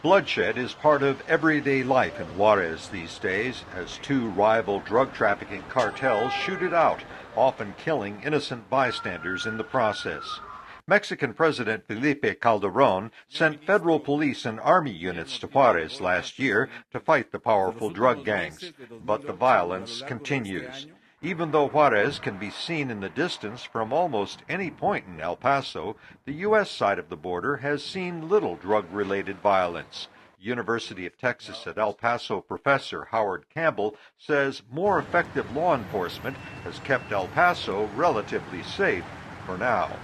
Bloodshed is part of everyday life in Juarez these days as two rival drug trafficking cartels shoot it out, often killing innocent bystanders in the process. Mexican President Felipe Calderón sent federal police and army units to Juarez last year to fight the powerful drug gangs, but the violence continues. Even though Juarez can be seen in the distance from almost any point in El Paso, the U.S. side of the border has seen little drug-related violence. University of Texas at El Paso professor Howard Campbell says more effective law enforcement has kept El Paso relatively safe for now.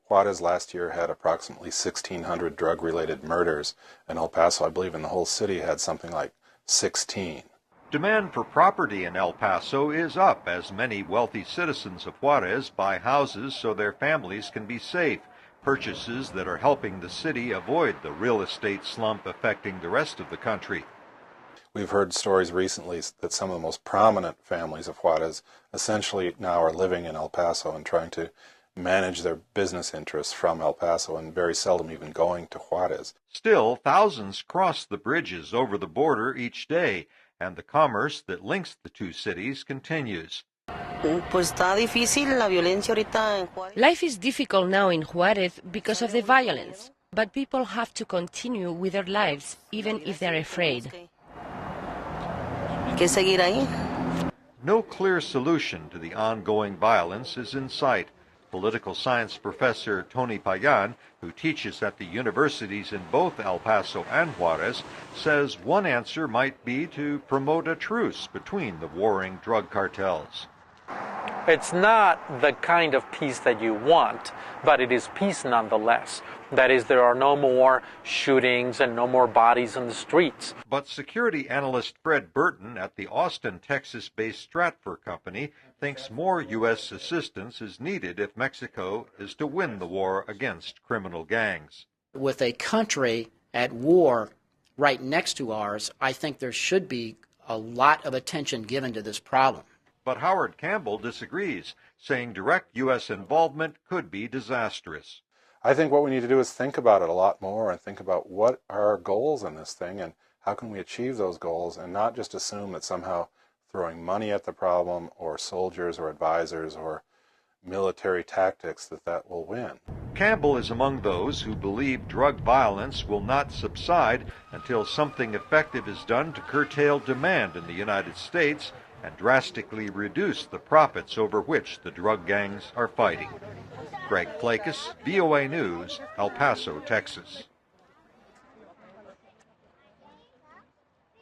Juarez last year had approximately 1,600 drug-related murders, and El Paso, I believe, in the whole city had something like 16. Demand for property in El Paso is up as many wealthy citizens of Juarez buy houses so their families can be safe, purchases that are helping the city avoid the real estate slump affecting the rest of the country. We've heard stories recently that some of the most prominent families of Juarez essentially now are living in El Paso and trying to manage their business interests from El Paso and very seldom even going to Juarez. Still, thousands cross the bridges over the border each day, and the commerce that links the two cities continues. Life is difficult now in Juarez because of the violence, but people have to continue with their lives, even if they're afraid. No clear solution to the ongoing violence is in sight. Political science professor Tony Payan, who teaches at the universities in both El Paso and Juarez, says one answer might be to promote a truce between the warring drug cartels. It's not the kind of peace that you want, but it is peace nonetheless. That is, there are no more shootings and no more bodies in the streets. But security analyst Fred Burton at the Austin, Texas-based Stratfor company thinks more U.S. assistance is needed if Mexico is to win the war against criminal gangs. With a country at war right next to ours, I think there should be a lot of attention given to this problem. But Howard Campbell disagrees, saying direct U.S. involvement could be disastrous. I think what we need to do is think about it a lot more and think about what are our goals in this thing and how can we achieve those goals and not just assume that somehow throwing money at the problem or soldiers or advisors or military tactics that will win. Campbell is among those who believe drug violence will not subside until something effective is done to curtail demand in the United States and drastically reduce the profits over which the drug gangs are fighting. Greg Plakas, VOA News, El Paso, Texas.